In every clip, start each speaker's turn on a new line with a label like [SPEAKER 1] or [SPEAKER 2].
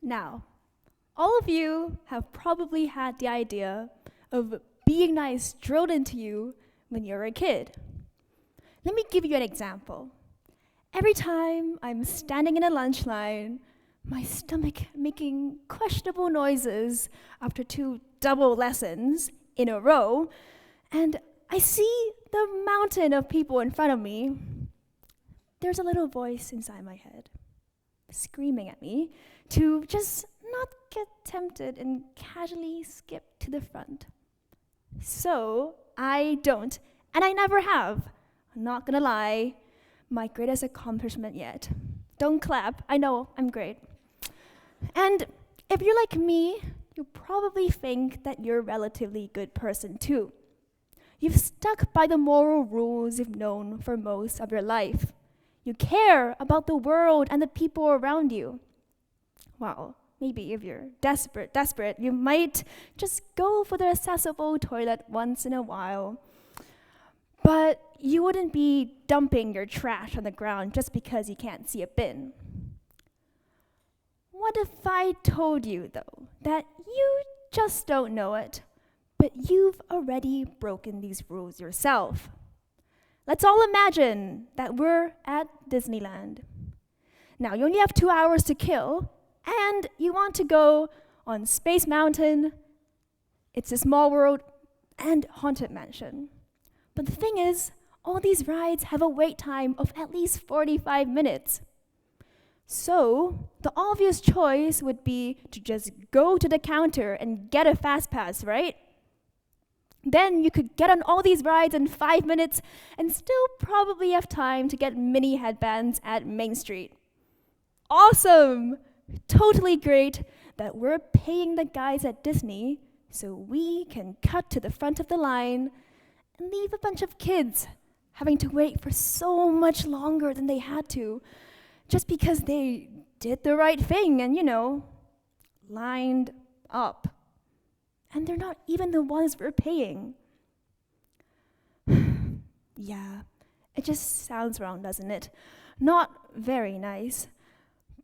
[SPEAKER 1] Now, all of you have probably had the idea of being nice drilled into you when you're a kid. Let me give you an example. Every time I'm standing in a lunch line, my stomach making questionable noises after 2 double lessons in a row, and I see the mountain of people in front of me, there's a little voice inside my head screaming at me to just not get tempted and casually skip to the front. So I don't, and I never have. I'm not gonna lie, my greatest accomplishment yet. Don't clap, I know, I'm great. And if you're like me, you probably think that you're a relatively good person too. You've stuck by the moral rules you've known for most of your life. You care about the world and the people around you. Well, maybe if you're desperate, you might just go for the accessible toilet once in a while. But you wouldn't be dumping your trash on the ground just because you can't see a bin. What if I told you, though, that you just don't know it, but you've already broken these rules yourself? Let's all imagine that we're at Disneyland. Now, you only have 2 hours to kill, and you want to go on Space Mountain, It's a Small World, and Haunted Mansion. But the thing is, all these rides have a wait time of at least 45 minutes. So, the obvious choice would be to just go to the counter and get a fast pass, right? Then you could get on all these rides in 5 minutes and still probably have time to get mini headbands at Main Street. Awesome! Totally great that we're paying the guys at Disney so we can cut to the front of the line and leave a bunch of kids having to wait for so much longer than they had to just because they did the right thing and, lined up. And they're not even the ones we're paying. Yeah, it just sounds wrong, doesn't it? Not very nice.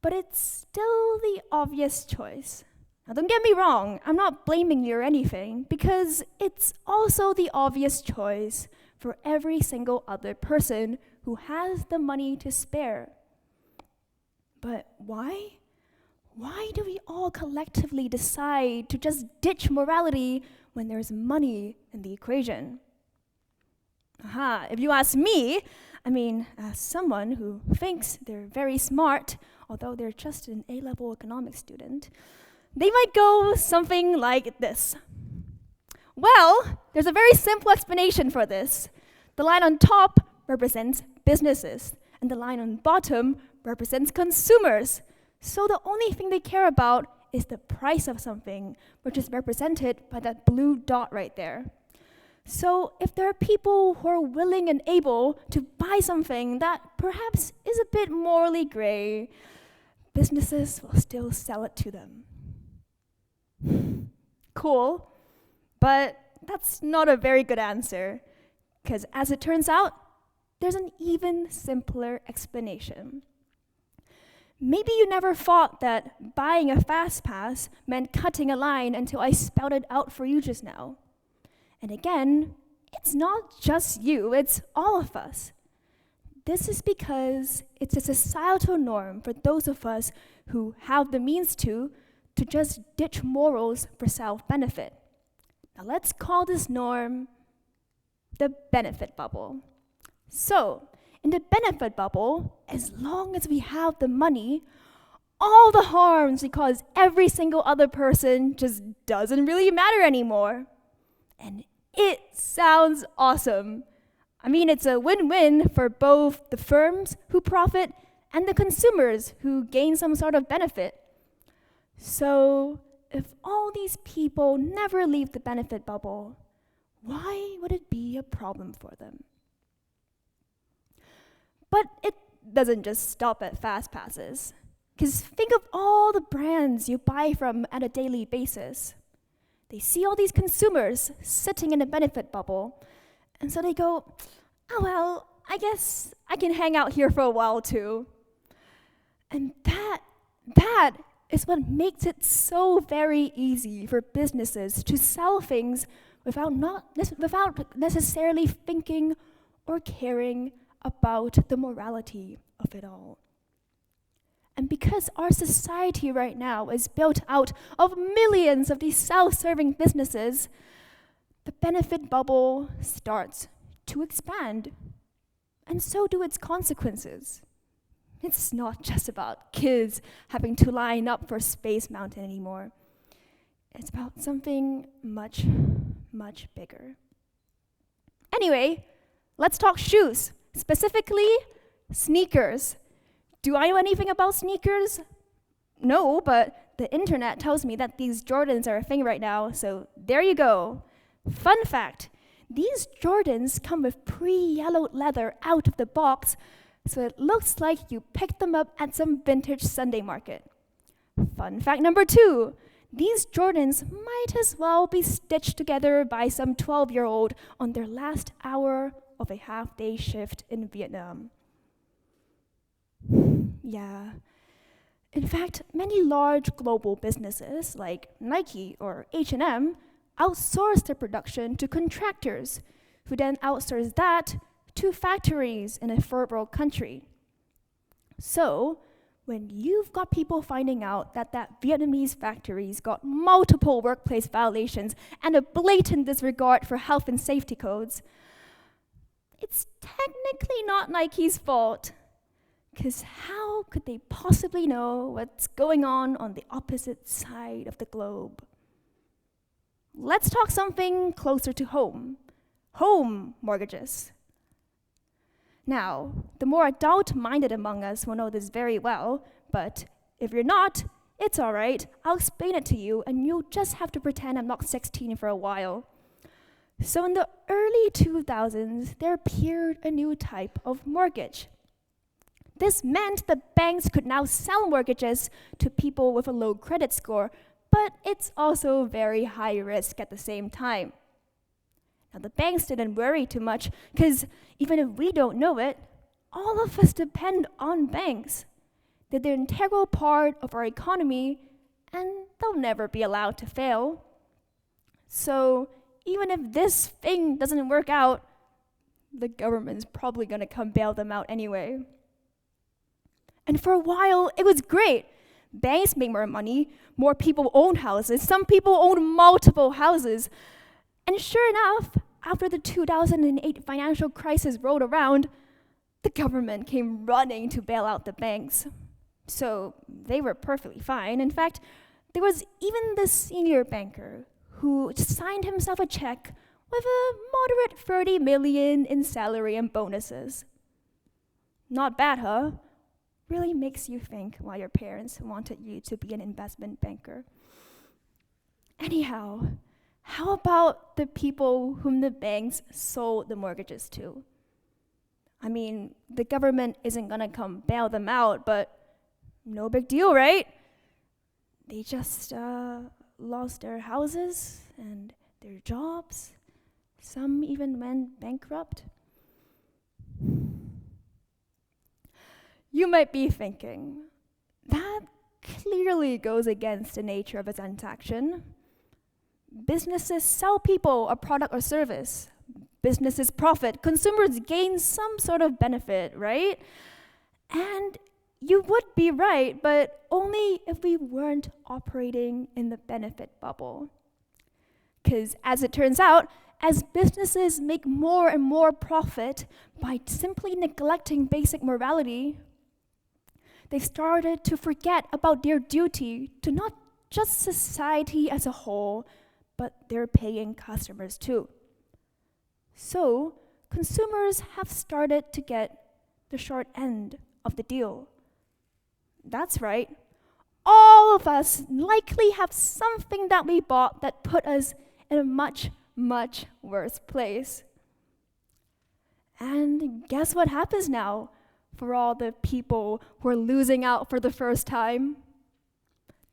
[SPEAKER 1] But it's still the obvious choice. Now, don't get me wrong, I'm not blaming you or anything, because it's also the obvious choice for every single other person who has the money to spare. But why? Why do we all collectively decide to just ditch morality when there's money in the equation? If you ask me, as someone who thinks they're very smart, although they're just an A-level economics student, they might go something like this. Well, there's a very simple explanation for this. The line on top represents businesses, and the line on bottom represents consumers. So the only thing they care about is the price of something, which is represented by that blue dot right there. So if there are people who are willing and able to buy something that perhaps is a bit morally gray, businesses will still sell it to them. Cool, but that's not a very good answer, because as it turns out, there's an even simpler explanation. Maybe you never thought that buying a fast pass meant cutting a line until I spelled it out for you just now. And again, it's not just you, it's all of us. This is because it's a societal norm for those of us who have the means to just ditch morals for self-benefit. Now let's call this norm the benefit bubble. So, in the benefit bubble, as long as we have the money, all the harms we cause every single other person just doesn't really matter anymore. And it sounds awesome. It's a win-win for both the firms who profit and the consumers who gain some sort of benefit. So, if all these people never leave the benefit bubble, why would it be a problem for them? But it doesn't just stop at fast passes. Because think of all the brands you buy from at a daily basis. They see all these consumers sitting in a benefit bubble, and so they go, I guess I can hang out here for a while too. And that is what makes it so very easy for businesses to sell things without necessarily thinking or caring about the morality of it all. And because our society right now is built out of millions of these self-serving businesses, the benefit bubble starts to expand. And so do its consequences. It's not just about kids having to line up for Space Mountain anymore. It's about something much, much bigger. Anyway, let's talk shoes, specifically sneakers. Do I know anything about sneakers? No, but the internet tells me that these Jordans are a thing right now, so there you go. Fun fact, these Jordans come with pre-yellowed leather out of the box, so it looks like you picked them up at some vintage Sunday market. Fun fact number 2, these Jordans might as well be stitched together by some 12-year-old on their last hour of a half-day shift in Vietnam. Yeah. In fact, many large global businesses like Nike or H&M outsource their production to contractors, who then outsource that to factories in a third world country. So, when you've got people finding out that Vietnamese factory's got multiple workplace violations and a blatant disregard for health and safety codes, it's technically not Nike's fault. Because how could they possibly know what's going on the opposite side of the globe? Let's talk something closer to home. Home mortgages. Now, the more adult-minded among us will know this very well, but if you're not, it's all right. I'll explain it to you, and you'll just have to pretend I'm not 16 for a while. So in the early 2000s, there appeared a new type of mortgage. This meant that banks could now sell mortgages to people with a low credit score, but it's also very high risk at the same time. Now, the banks didn't worry too much, because even if we don't know it, all of us depend on banks. They're an integral part of our economy, and they'll never be allowed to fail. So, even if this thing doesn't work out, the government's probably going to come bail them out anyway. And for a while, it was great. Banks make more money, more people own houses, some people own multiple houses. And sure enough, after the 2008 financial crisis rolled around, the government came running to bail out the banks. So they were perfectly fine. In fact, there was even this senior banker who signed himself a check with a moderate 30 million in salary and bonuses. Not bad, huh? Really makes you think why your parents wanted you to be an investment banker. Anyhow, how about the people whom the banks sold the mortgages to? I mean, the government isn't gonna come bail them out, but no big deal, right? They just lost their houses and their jobs. Some even went bankrupt. You might be thinking, that clearly goes against the nature of a transaction. Businesses sell people a product or service. Businesses profit. Consumers gain some sort of benefit, right? And you would be right, but only if we weren't operating in the benefit bubble. Because as it turns out, as businesses make more and more profit by simply neglecting basic morality, they started to forget about their duty to not just society as a whole, but their paying customers too. So, consumers have started to get the short end of the deal. That's right. All of us likely have something that we bought that put us in a much, much worse place. And guess what happens now for all the people who are losing out for the first time?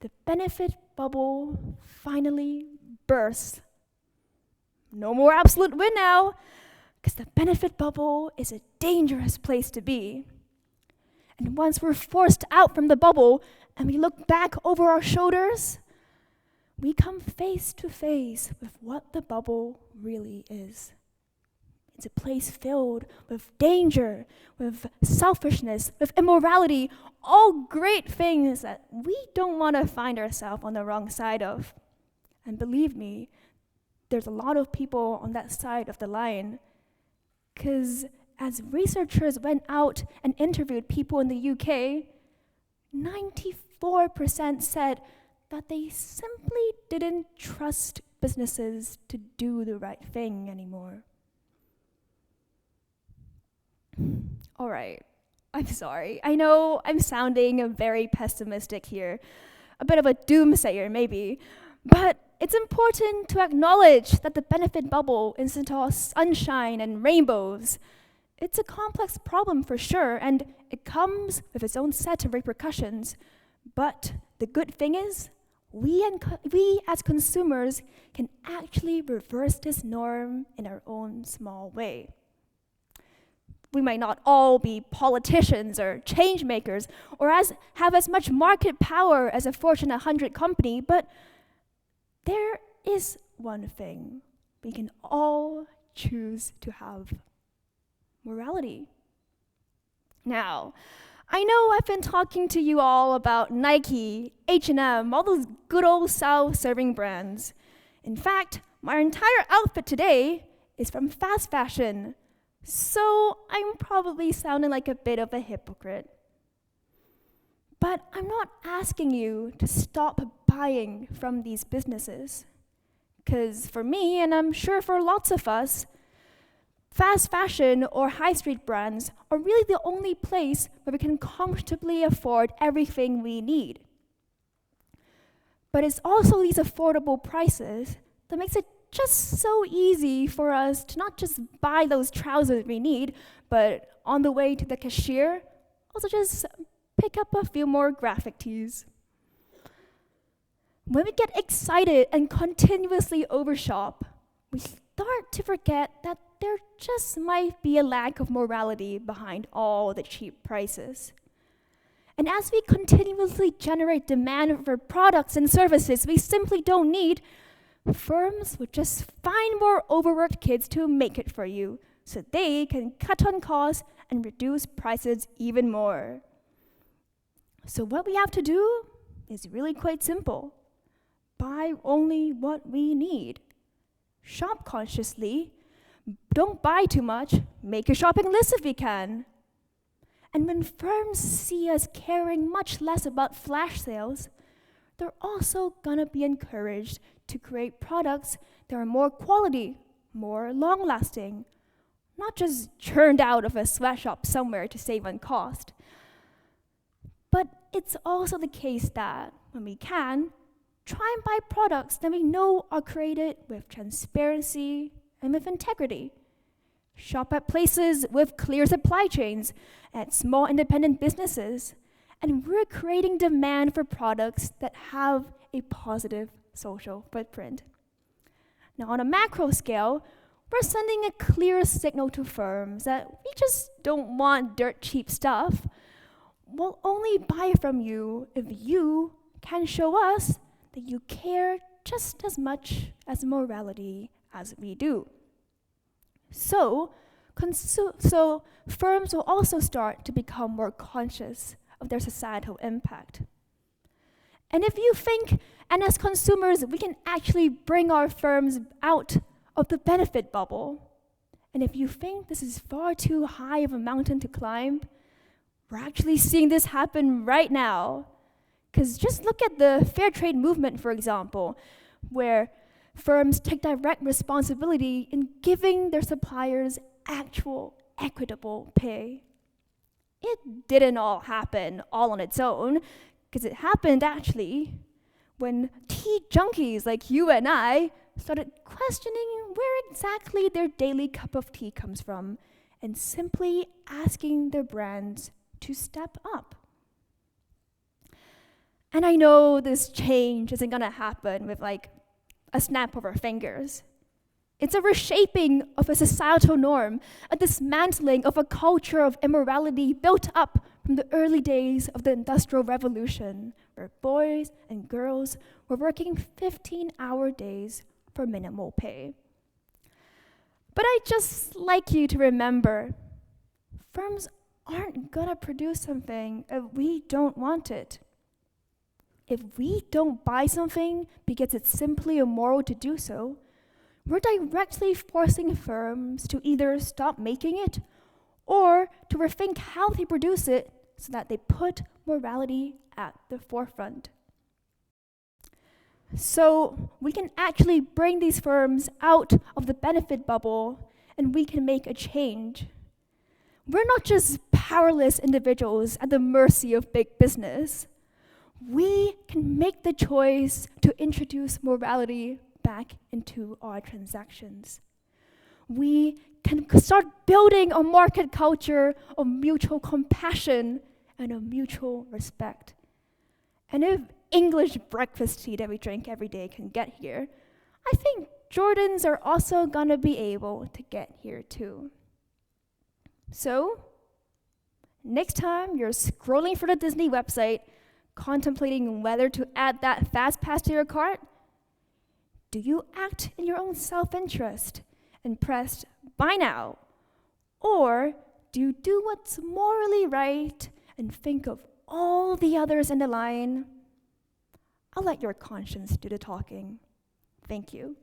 [SPEAKER 1] The benefit bubble finally bursts. No more absolute win now, because the benefit bubble is a dangerous place to be. And once we're forced out from the bubble, and we look back over our shoulders, we come face to face with what the bubble really is. It's a place filled with danger, with selfishness, with immorality, all great things that we don't want to find ourselves on the wrong side of. And believe me, there's a lot of people on that side of the line. Because as researchers went out and interviewed people in the UK, 94% said that they simply didn't trust businesses to do the right thing anymore. All right, I'm sorry. I know I'm sounding very pessimistic here, a bit of a doomsayer maybe, but it's important to acknowledge that the benefit bubble isn't all sunshine and rainbows. It's a complex problem for sure, and it comes with its own set of repercussions. But the good thing is, we as consumers can actually reverse this norm in our own small way. We might not all be politicians or change makers or have as much market power as a Fortune 100 company, but there is one thing we can all choose to have: morality. Now, I know I've been talking to you all about Nike, H&M, all those good old self-serving brands. In fact, my entire outfit today is from fast fashion, so I'm probably sounding like a bit of a hypocrite. But I'm not asking you to stop buying from these businesses. Because for me, and I'm sure for lots of us, fast fashion or high street brands are really the only place where we can comfortably afford everything we need. But it's also these affordable prices that makes it just so easy for us to not just buy those trousers we need, but on the way to the cashier, also just pick up a few more graphic tees. When we get excited and continuously overshop, we start to forget that there just might be a lack of morality behind all the cheap prices. And as we continuously generate demand for products and services we simply don't need, firms would just find more overworked kids to make it for you so they can cut on costs and reduce prices even more. So what we have to do is really quite simple. Buy only what we need. Shop consciously. Don't buy too much. Make a shopping list if you can. And when firms see us caring much less about flash sales, they're also gonna be encouraged to create products that are more quality, more long-lasting, not just churned out of a sweatshop somewhere to save on cost. But it's also the case that, when we can, try and buy products that we know are created with transparency and with integrity. Shop at places with clear supply chains, at small independent businesses, and we're creating demand for products that have a positive social footprint. Now, on a macro scale, we're sending a clear signal to firms that we just don't want dirt cheap stuff. We'll only buy from you if you can show us that you care just as much as morality as we do. So firms will also start to become more conscious of their societal impact. And if you think, and as consumers, we can actually bring our firms out of the benefit bubble, and if you think this is far too high of a mountain to climb, we're actually seeing this happen right now. Because just look at the fair trade movement, for example, where firms take direct responsibility in giving their suppliers actual equitable pay. It didn't all happen all on its own, because it happened actually when tea junkies like you and I started questioning where exactly their daily cup of tea comes from and simply asking their brands to step up. And I know this change isn't gonna happen with like a snap of our fingers. It's a reshaping of a societal norm, a dismantling of a culture of immorality built up from the early days of the Industrial Revolution, where boys and girls were working 15-hour days for minimal pay. But I'd just like you to remember, firms aren't gonna produce something if we don't want it. If we don't buy something because it's simply immoral to do so, we're directly forcing firms to either stop making it or to rethink how they produce it so that they put morality at the forefront. So we can actually bring these firms out of the benefit bubble and we can make a change. We're not just powerless individuals at the mercy of big business. We can make the choice to introduce morality back into our transactions. We can start building a market culture of mutual compassion and of mutual respect. And if English breakfast tea that we drink every day can get here, I think Jordans are also gonna be able to get here too. So, next time you're scrolling through the Disney website, contemplating whether to add that fast pass to your cart, do you act in your own self-interest and press buy now? Or do you do what's morally right and think of all the others in the line? I'll let your conscience do the talking. Thank you.